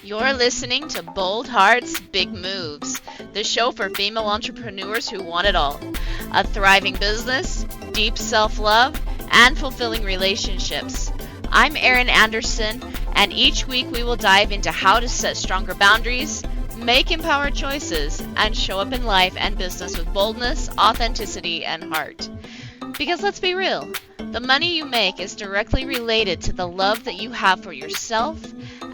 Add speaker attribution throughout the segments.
Speaker 1: You're listening to Bold Hearts, Big Moves, the show for female entrepreneurs who want it all: a thriving business, deep self love, and fulfilling relationships. I'm Erin Anderson, and each week we will dive into how to set stronger boundaries, make empowered choices, and show up in life and business with boldness, authenticity, and heart. Because let's be real, the money you make is directly related to the love that you have for yourself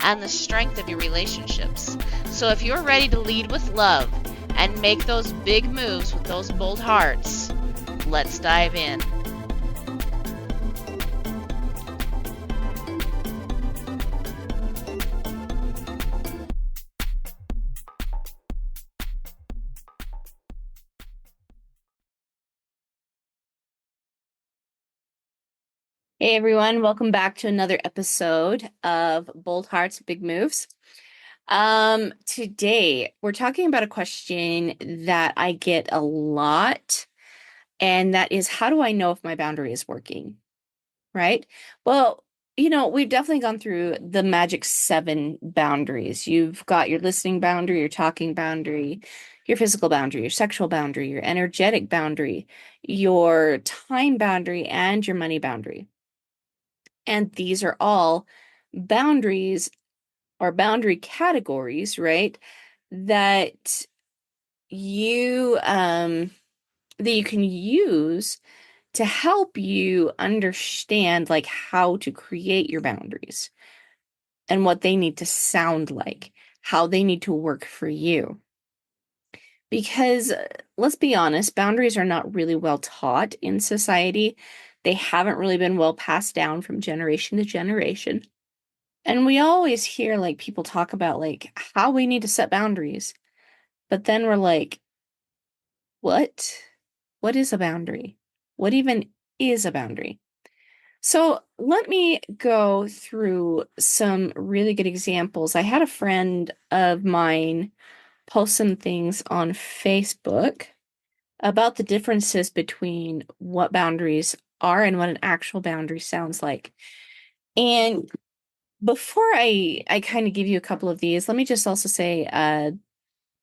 Speaker 1: and the strength of your relationships. So if you're ready to lead with love and make those big moves with those bold hearts, let's dive in.
Speaker 2: Hey everyone, welcome back to another episode of Bold Hearts, Big Moves. Today we're talking about a question that I get a lot, and that is, how do I know if my boundary is working? Right? Well, we've definitely gone through the magic 7 boundaries. You've got your listening boundary, your talking boundary, your physical boundary, your sexual boundary, your energetic boundary, your time boundary, and your money boundary. And these are all boundaries or boundary categories, right? That you can use to help you understand like how to create your boundaries and what they need to sound like, how they need to work for you. Because let's be honest, boundaries are not really well taught in society. They haven't really been well passed down from generation to generation. And we always hear like people talk about like how we need to set boundaries. But then we're like, what? What is a boundary? What even is a boundary? So let me go through some really good examples. I had a friend of mine post some things on Facebook about the differences between what boundaries are and what an actual boundary sounds like. And before I kind of give you a couple of these, let me just also say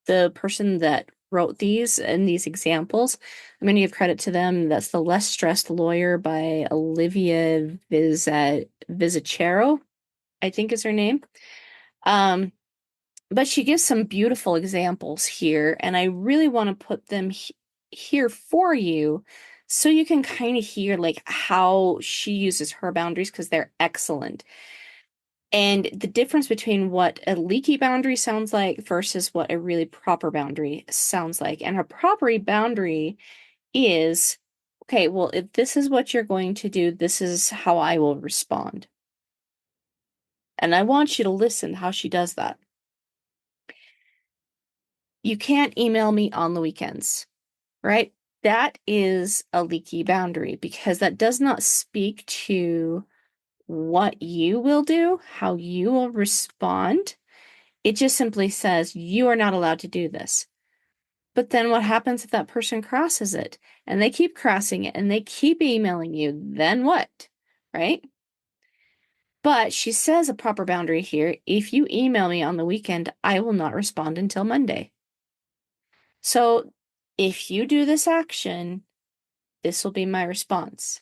Speaker 2: the person that wrote these and these examples, I'm going to give credit to them. That's The Less Stressed Lawyer by Olivia Vizicero, I think is her name. But she gives some beautiful examples here, and I really want to put them here for you so you can kind of hear like how she uses her boundaries, because they're excellent. And the difference between what a leaky boundary sounds like versus what a really proper boundary sounds like. And a proper boundary is, okay, well, if this is what you're going to do, this is how I will respond. And I want you to listen how she does that. You can't email me on the weekends, right? That is a leaky boundary because that does not speak to what you will do, how you will respond. It just simply says you are not allowed to do this. But then what happens if that person crosses it and they keep crossing it and they keep emailing you? Then what? Right? But she says a proper boundary here. If you email me on the weekend, I will not respond until Monday. So if you do this action, this will be my response.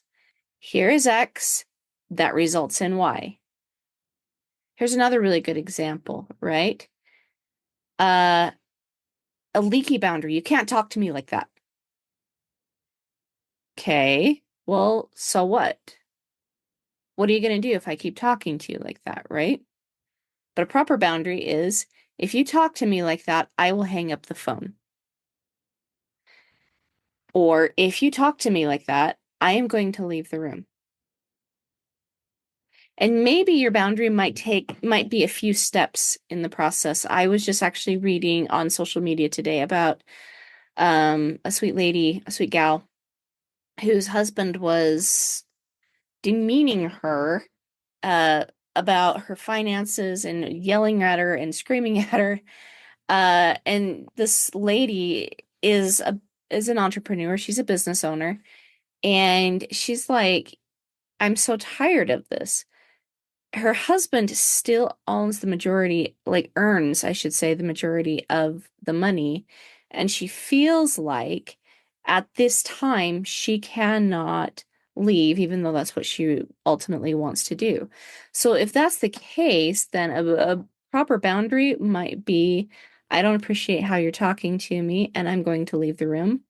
Speaker 2: Here is X that results in Y. Here's another really good example, right? A leaky boundary. You can't talk to me like that. Okay, well, so what? What are you going to do if I keep talking to you like that, right? But a proper boundary is, if you talk to me like that, I will hang up the phone. Or if you talk to me like that, I am going to leave the room. And maybe your boundary might be a few steps in the process. I was just actually reading on social media today about a sweet lady, a sweet gal, whose husband was demeaning her uh, about her finances and yelling at her and screaming at her. And this lady is an entrepreneur. She's a business owner, and she's like, "I'm so tired of this. her husband still owns the majority, like earns, I should say, the majority of the money. And she feels like at this time she cannot leave, even though that's what she ultimately wants to do. So if that's the case, then a proper boundary might be, I don't appreciate how you're talking to me, and I'm going to leave the room.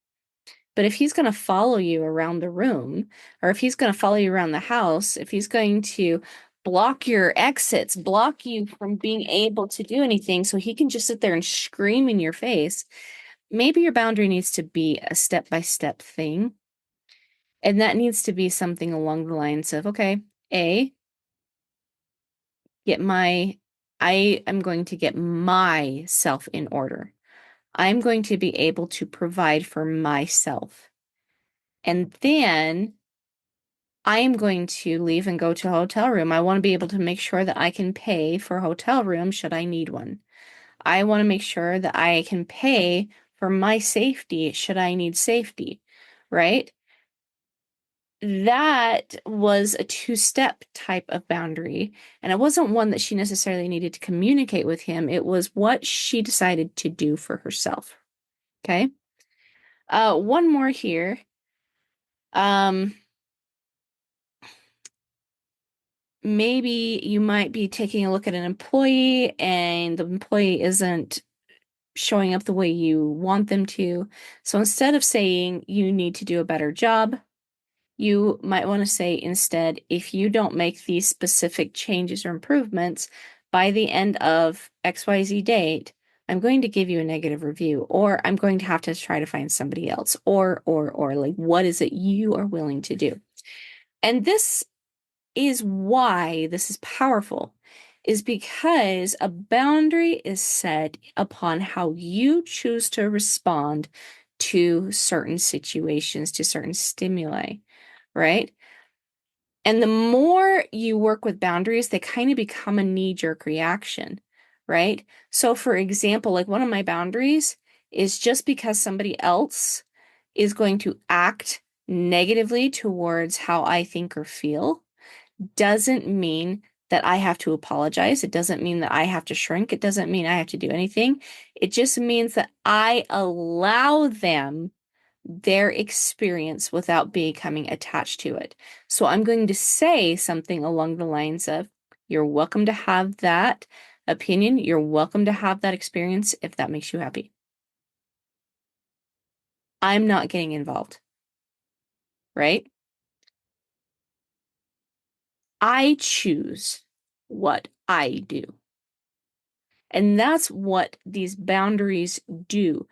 Speaker 2: But if he's going to follow you around the room, or if he's going to follow you around the house, if he's going to block your exits, block you from being able to do anything so he can just sit there and scream in your face, maybe your boundary needs to be a step-by-step thing. And that needs to be something along the lines of, okay, A, get my, I am going to get myself in order. I'm going to be able to provide for myself. And then I am going to leave and go to a hotel room. I want to be able to make sure that I can pay for a hotel room should I need one. I want to make sure that I can pay for my safety should I need safety, right? That was a two-step type of boundary, and it wasn't one that she necessarily needed to communicate with him. It was what she decided to do for herself. Okay. One more here. Um, Maybe you might be taking a look at an employee and the employee isn't showing up the way you want them to. So instead of saying you need to do a better job, you might want to say instead, if you don't make these specific changes or improvements by the end of XYZ date, I'm going to give you a negative review, or I'm going to have to try to find somebody else, or like, what is it you are willing to do? And this is why this is powerful, is because a boundary is set upon how you choose to respond to certain situations, to certain stimuli, right? And the more you work with boundaries, they kind of become a knee-jerk reaction, right? So, for example, like one of my boundaries is just because somebody else is going to act negatively towards how I think or feel doesn't mean that I have to apologize. It doesn't mean that I have to shrink. It doesn't mean I have to do anything. It just means that I allow them their experience without becoming attached to it. So I'm going to say something along the lines of, you're welcome to have that opinion. You're welcome to have that experience if that makes you happy. I'm not getting involved, right? I choose what I do. And that's what these boundaries do.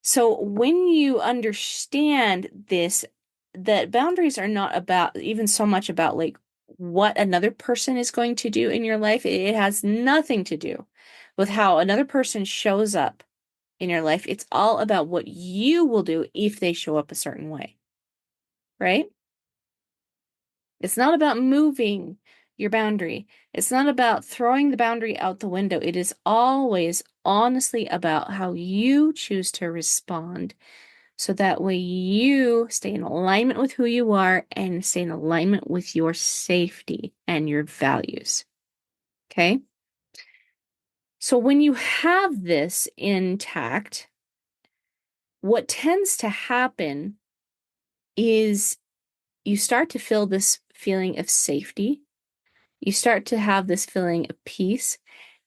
Speaker 2: So when you understand this, that boundaries are not about even so much about like what another person is going to do in your life. It has nothing to do with how another person shows up in your life. It's all about what you will do if they show up a certain way, right? It's not about moving your boundary. It's not about throwing the boundary out the window. It is always honestly about how you choose to respond. So that way you stay in alignment with who you are and stay in alignment with your safety and your values. Okay? So when you have this intact, what tends to happen is you start to feel this feeling of safety. You start to have this feeling of peace,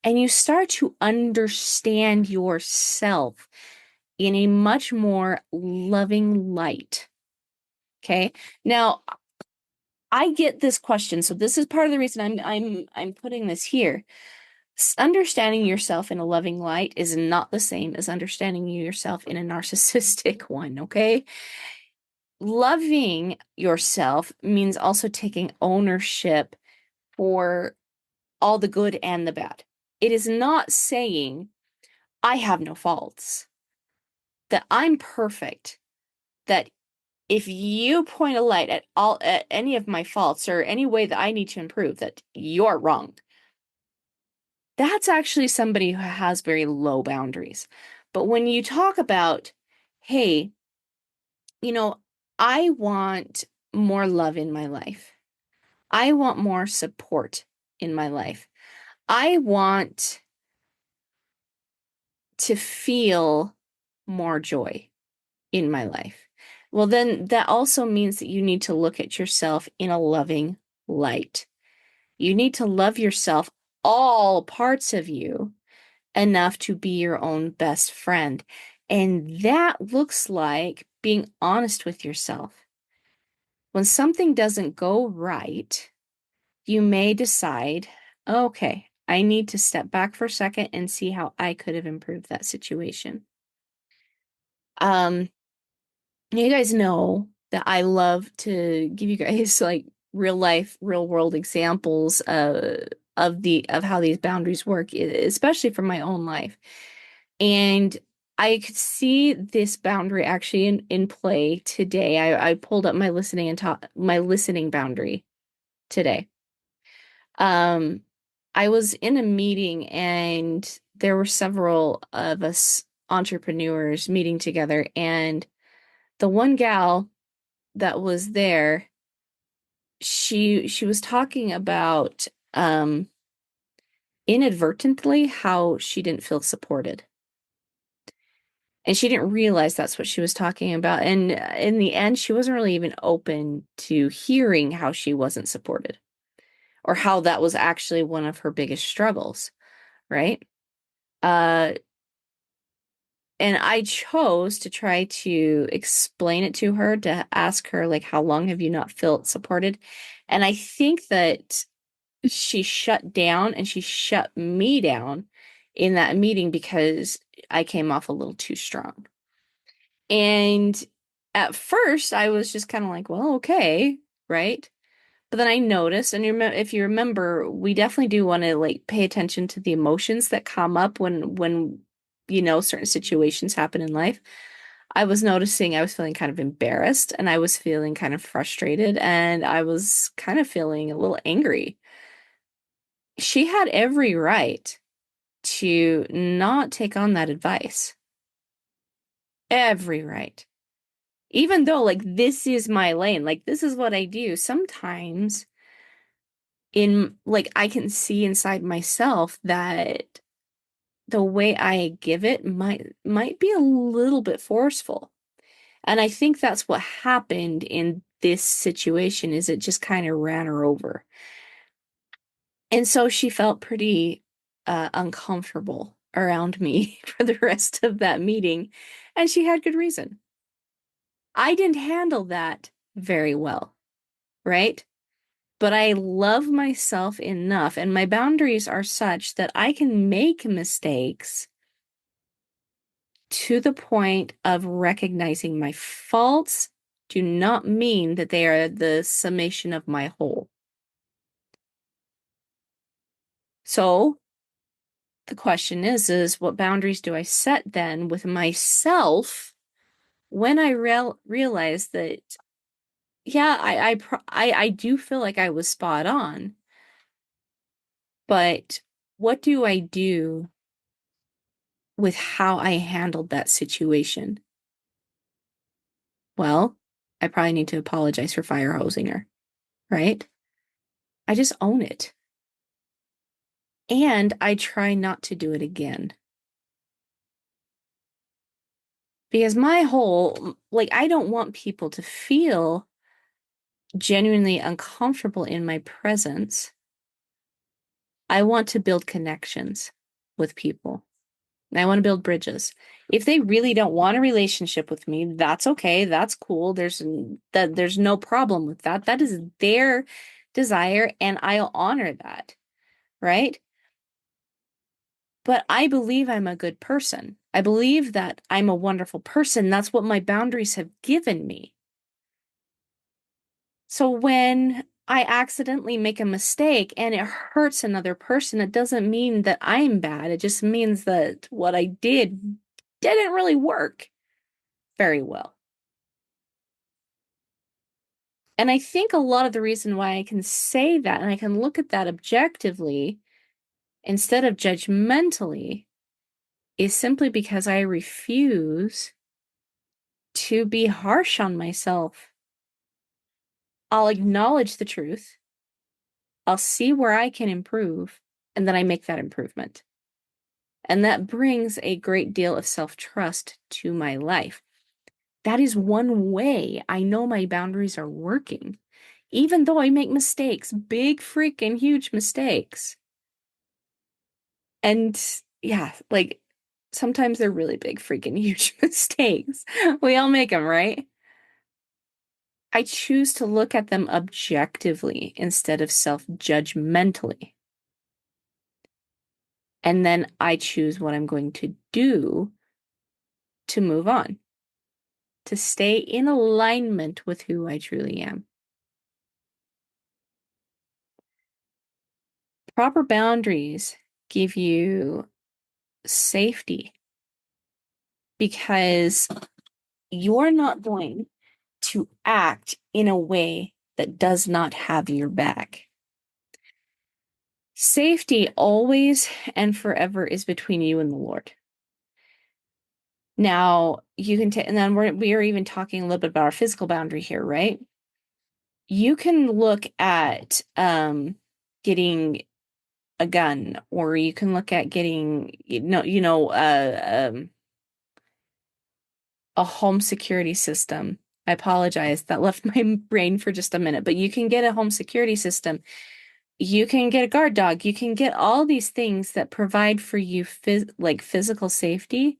Speaker 2: and you start to understand yourself in a much more loving light. Okay. Now, I get this question, so this is part of the reason I'm putting this here. Understanding yourself in a loving light is not the same as understanding yourself in a narcissistic one, okay? Loving yourself means also taking ownership for all the good and the bad. It is not saying I have no faults, that I'm perfect, that if you point a light at any of my faults or any way that I need to improve, that you're wrong. That's actually somebody who has very low boundaries. But when you talk about, hey, you know, I want more love in my life. I want more support in my life. I want to feel more joy in my life. Well, then that also means that you need to look at yourself in a loving light. You need to love yourself, all parts of you, enough to be your own best friend. And that looks like being honest with yourself. When something doesn't go right, you may decide, okay, I need to step back for a second and see how I could have improved that situation. Um, you guys know that I love to give you guys like real life, real world examples of how these boundaries work, especially from my own life. And I could see this boundary actually in play today. I pulled up my listening and taught my listening boundary today. Um, I was in a meeting and there were several of us entrepreneurs meeting together, and the one gal that was there, she was talking about inadvertently how she didn't feel supported. And she didn't realize that's what she was talking about. And in the end, she wasn't really even open to hearing how she wasn't supported or how that was actually one of her biggest struggles, right? Uh, and I chose to try to explain it to her, to ask her, like, how long have you not felt supported? And I think that she shut down and she shut me down in that meeting because I came off a little too strong. And at first, I was just kind of like, well, okay, right? But then I noticed, and if you remember, we definitely do want to like pay attention to the emotions that come up when certain situations happen in life. I was noticing I was feeling kind of embarrassed and I was feeling kind of frustrated and I was kind of feeling a little angry. She had every right to not take on that advice. Every right. Even though, like, this is my lane, like, this is what I do. Sometimes in like I can see inside myself that the way I give it might be a little bit forceful. And I think that's what happened in this situation is it just kind of ran her over. And so she felt pretty uncomfortable around me for the rest of that meeting, and she had good reason. I didn't handle that very well, right? But I love myself enough, and my boundaries are such that I can make mistakes to the point of recognizing my faults do not mean that they are the summation of my whole. So the question is what boundaries do I set then with myself when I realize that, yeah, I do feel like I was spot on, but what do I do with how I handled that situation? Well, I probably need to apologize for fire hosing her, right? I just own it. And I try not to do it again. Because my whole, like, I don't want people to feel genuinely uncomfortable in my presence. I want to build connections with people. I want to build bridges. If they really don't want a relationship with me, that's okay. That's cool. There's no problem with that. That is their desire, and I'll honor that, right? But I believe I'm a good person. I believe that I'm a wonderful person. That's what my boundaries have given me. So when I accidentally make a mistake and it hurts another person, it doesn't mean that I'm bad. It just means that what I did didn't really work very well. And I think a lot of the reason why I can say that and I can look at that objectively instead of judgmentally is simply because I refuse to be harsh on myself. I'll acknowledge the truth I'll see where I can improve, and then I make that improvement. And that brings a great deal of self-trust to my life. That is one way I know my boundaries are working, even though I make mistakes, big freaking huge mistakes. And yeah, like sometimes they're really big freaking huge mistakes. We all make them, right? I choose to look at them objectively instead of self-judgmentally. And then I choose what I'm going to do to move on, to stay in alignment with who I truly am. Proper boundaries give you safety because you're not going to act in a way that does not have your back. Safety always and forever is between you and the Lord. Now, you can take, and then we are even talking a little bit about our physical boundary here, right? You can look at getting a gun, or you can look at getting, a home security system. I apologize, that left my brain for just a minute, but you can get a home security system. You can get a guard dog. You can get all these things that provide for you like physical safety.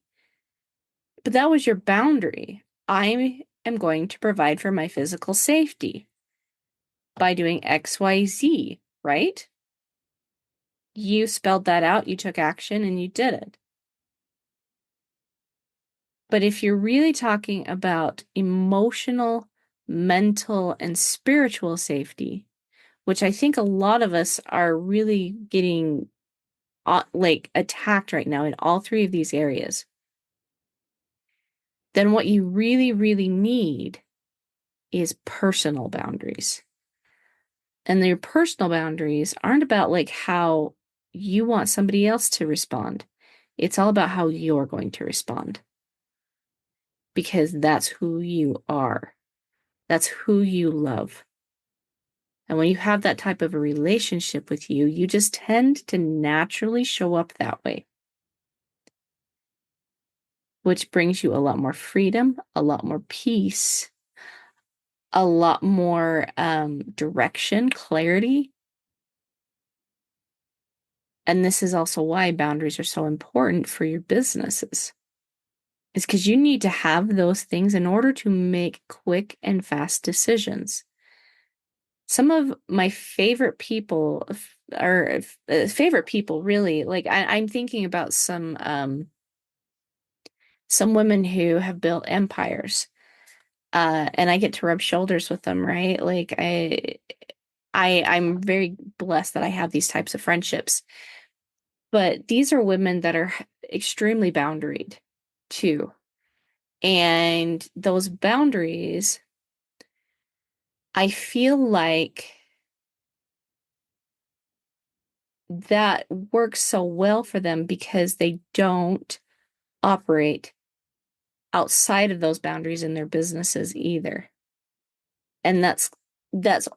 Speaker 2: But that was your boundary. I am going to provide for my physical safety by doing XYZ, right? You spelled that out, you took action, and you did it. But if you're really talking about emotional, mental, and spiritual safety, which I think a lot of us are really getting like attacked right now in all three of these areas, then what you really, really need is personal boundaries. And your personal boundaries aren't about like how you want somebody else to respond. It's all about how you're going to respond because that's who you are. That's who you love. And when you have that type of a relationship with you, you just tend to naturally show up that way, which brings you a lot more freedom, a lot more peace, a lot more direction, clarity. And this is also why boundaries are so important for your businesses. Is because you need to have those things in order to make quick and fast decisions. Some of my favorite people are favorite people really like I'm thinking about some women who have built empires, and I get to rub shoulders with them, right? Like I'm very blessed that I have these types of friendships. But these are women that are extremely boundaried too. And those boundaries, I feel like that works so well for them because they don't operate outside of those boundaries in their businesses either. And that's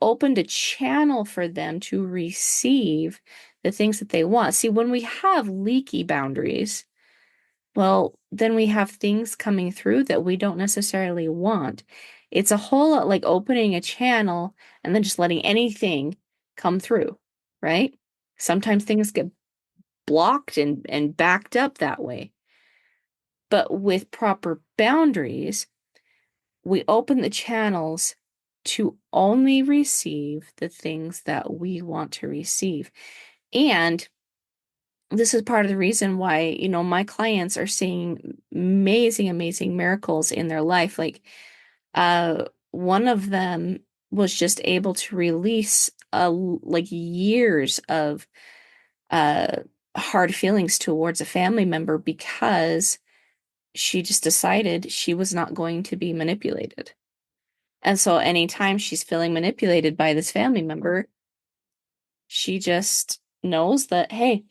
Speaker 2: opened a channel for them to receive the things that they want. See, when we have leaky boundaries, well, then we have things coming through that we don't necessarily want. It's a whole lot like opening a channel and then just letting anything come through, right? Sometimes things get blocked and backed up that way. But with proper boundaries, we open the channels to only receive the things that we want to receive. And this is part of the reason why, my clients are seeing amazing, amazing miracles in their life. Like, one of them was just able to release like years of uh hard feelings towards a family member because she just decided she was not going to be manipulated. And so anytime she's feeling manipulated by this family member, she just knows that, hey,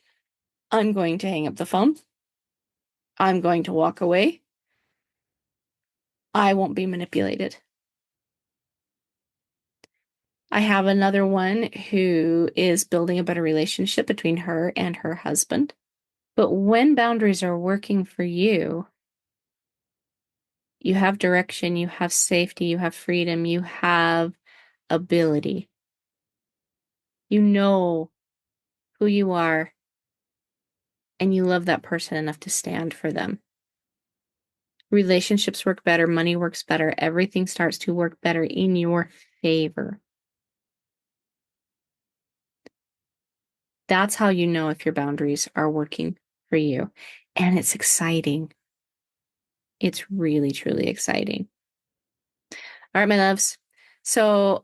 Speaker 2: I'm going to hang up the phone. I'm going to walk away. I won't be manipulated. I have another one who is building a better relationship between her and her husband. But when boundaries are working for you, you have direction, you have safety, you have freedom, you have ability. You know who you are, and you love that person enough to stand for them. Relationships work better, money works better, everything starts to work better in your favor. That's how you know if your boundaries are working for you. And it's exciting. It's really, truly exciting. All right, my loves. So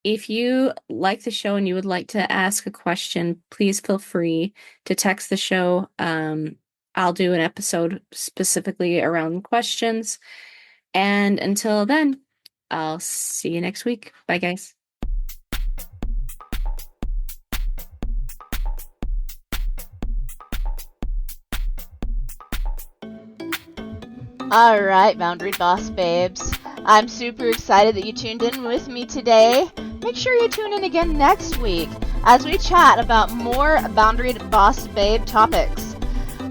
Speaker 2: if you like the show and you would like to ask a question, please feel free to text the show. I'll do an episode specifically around questions. And until then, I'll see you next week. Bye, guys.
Speaker 1: All right, Boundary Boss babes. I'm super excited that you tuned in with me today. Make sure you tune in again next week as we chat about more Boundary Boss babe topics.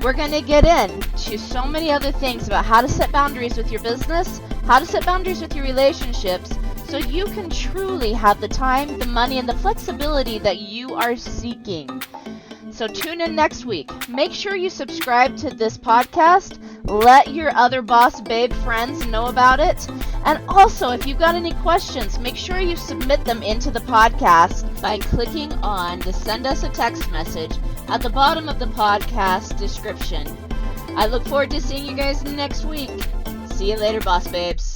Speaker 1: We're going to get into so many other things about how to set boundaries with your business, how to set boundaries with your relationships, so you can truly have the time, the money, and the flexibility that you are seeking. So tune in next week. Make sure you subscribe to this podcast. Let your other boss babe friends know about it. And also, if you've got any questions, make sure you submit them into the podcast by clicking on the send us a text message at the bottom of the podcast description. I look forward to seeing you guys next week. See you later, boss babes.